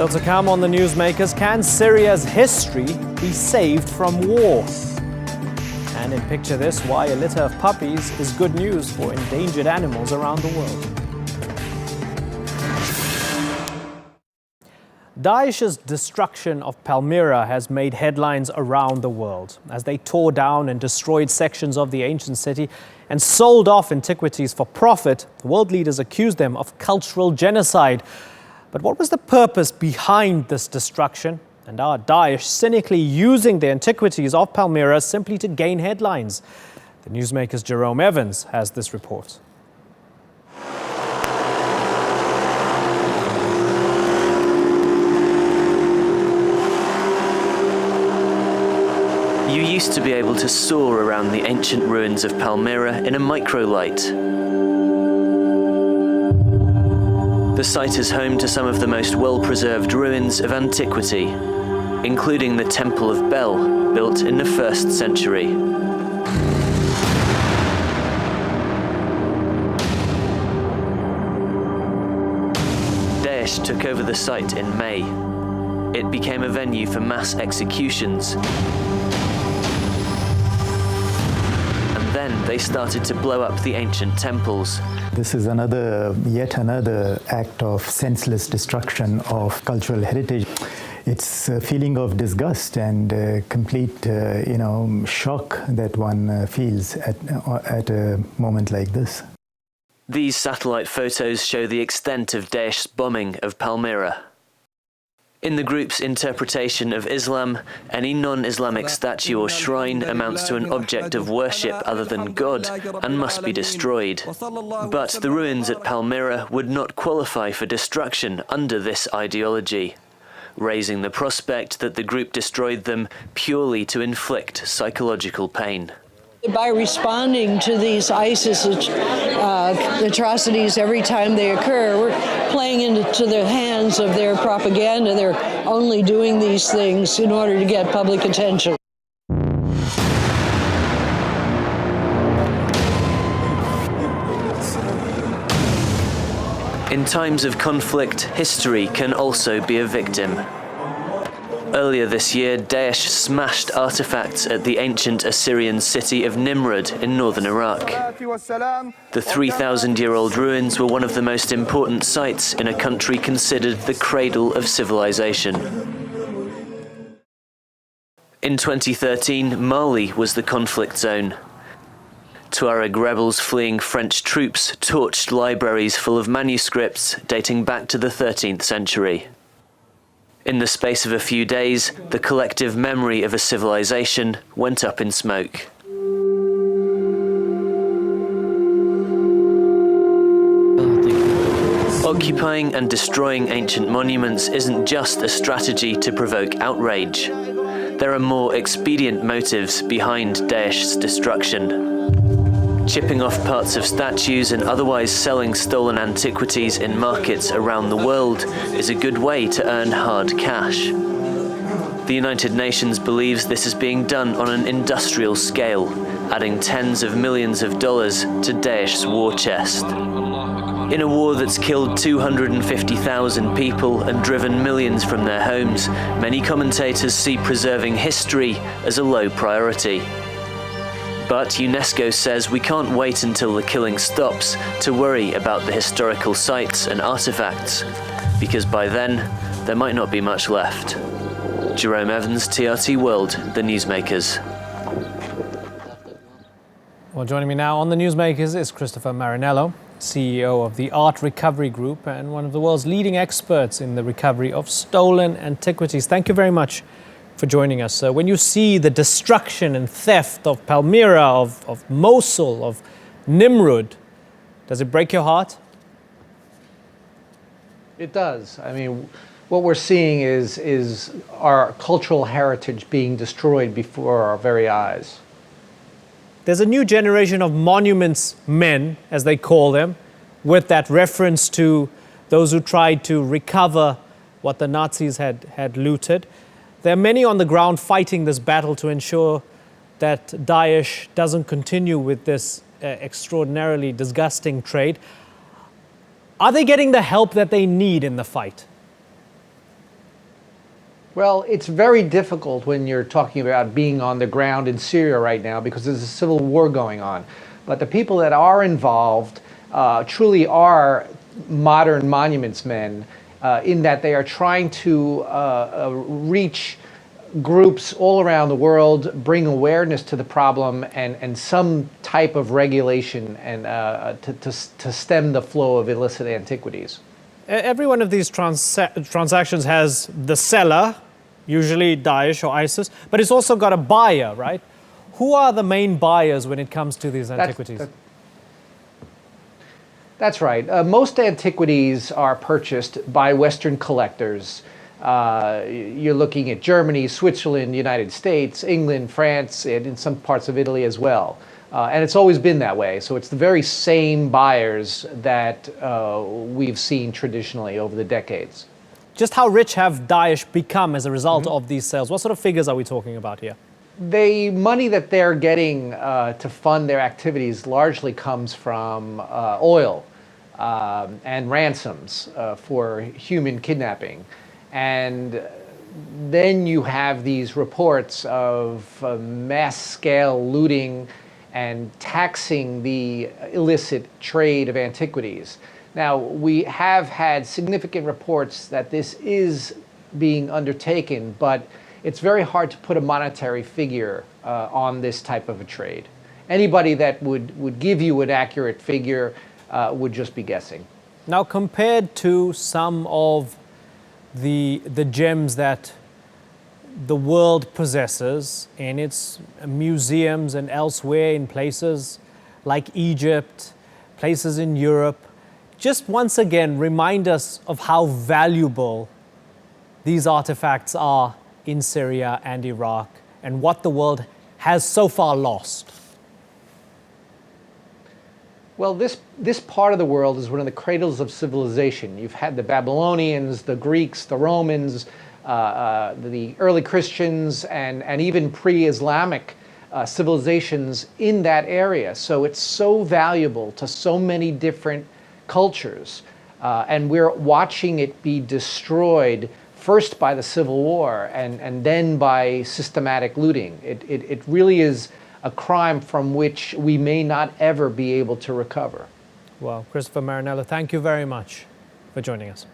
Still to come on the Newsmakers, can Syria's history be saved from war? And in Picture This, why a litter of puppies is good news for endangered animals around the world. Daesh's destruction of Palmyra has made headlines around the world as they tore down and destroyed sections of the ancient city and sold off antiquities for profit. World leaders accused them of cultural genocide. But what was the purpose behind this destruction? And are Daesh cynically using the antiquities of Palmyra simply to gain headlines? The Newsmakers' Jerome Evans has this report. You used to be able to soar around the ancient ruins of Palmyra in a microlight. The site is home to some of the most well-preserved ruins of antiquity, including the Temple of Bel, built in the 1st century. Daesh took over the site in May. It became a venue for mass executions. And then they started to blow up the ancient temples. This is yet another act of senseless destruction of cultural heritage. It's a feeling of disgust and complete, shock that one feels at a moment like this. These satellite photos show the extent of Daesh's bombing of Palmyra. In the group's interpretation of Islam, any non-Islamic statue or shrine amounts to an object of worship other than God and must be destroyed. But the ruins at Palmyra would not qualify for destruction under this ideology, raising the prospect that the group destroyed them purely to inflict psychological pain. By responding to these ISIS atrocities every time they occur, we're playing into the hands of their propaganda. They're only doing these things in order to get public attention. In times of conflict, history can also be a victim. Earlier this year, Daesh smashed artifacts at the ancient Assyrian city of Nimrud in northern Iraq. The 3,000-year-old ruins were one of the most important sites in a country considered the cradle of civilization. In 2013, Mali was the conflict zone. Tuareg rebels fleeing French troops torched libraries full of manuscripts dating back to the 13th century. In the space of a few days, the collective memory of a civilization went up in smoke. Occupying and destroying ancient monuments isn't just a strategy to provoke outrage. There are more expedient motives behind Daesh's destruction. Chipping off parts of statues and otherwise selling stolen antiquities in markets around the world is a good way to earn hard cash. The United Nations believes this is being done on an industrial scale, adding tens of millions of dollars to Daesh's war chest. In a war that's killed 250,000 people and driven millions from their homes, many commentators see preserving history as a low priority. But UNESCO says we can't wait until the killing stops to worry about the historical sites and artifacts, because by then, there might not be much left. Jerome Evans, TRT World, The Newsmakers. Well, joining me now on The Newsmakers is Christopher Marinello, CEO of the Art Recovery Group and one of the world's leading experts in the recovery of stolen antiquities. Thank you very much for joining us. When you see the destruction and theft of Palmyra, of Mosul, of Nimrud, does it break your heart? It does. I mean, what we're seeing is our cultural heritage being destroyed before our very eyes. There's a new generation of monuments men, as they call them, with that reference to those who tried to recover what the Nazis had looted. There are many on the ground fighting this battle to ensure that Daesh doesn't continue with this extraordinarily disgusting trade. Are they getting the help that they need in the fight? Well, it's very difficult when you're talking about being on the ground in Syria right now because there's a civil war going on. But the people that are involved truly are modern monuments men in that they are trying to reach groups all around the world, bring awareness to the problem and some type of regulation and to stem the flow of illicit antiquities. Every one of these transactions has the seller, usually Daesh or ISIS, but it's also got a buyer, right? Who are the main buyers when it comes to these antiquities? That's right. Most antiquities are purchased by Western collectors. You're looking at Germany, Switzerland, United States, England, France, and in some parts of Italy as well. And it's always been that way. So it's the very same buyers that we've seen traditionally over the decades. Just how rich have Daesh become as a result of these sales? What sort of figures are we talking about here? The money that they're getting to fund their activities largely comes from oil and ransoms for human kidnapping. And then you have these reports of mass-scale looting and taxing the illicit trade of antiquities. Now, we have had significant reports that this is being undertaken, but it's very hard to put a monetary figure on this type of a trade. Anybody that would give you an accurate figure would just be guessing. Now, compared to some of the gems that the world possesses in its museums and elsewhere in places like Egypt, places in Europe, just once again remind us of how valuable these artifacts are in Syria and Iraq and what the world has so far lost. Well, this part of the world is one of the cradles of civilization. You've had the Babylonians, the Greeks, the Romans, the early Christians, and even pre-Islamic civilizations in that area. So it's so valuable to so many different cultures. And we're watching it be destroyed first by the Civil War and then by systematic looting. It really is a crime from which we may not ever be able to recover. Well, Christopher Marinello, thank you very much for joining us.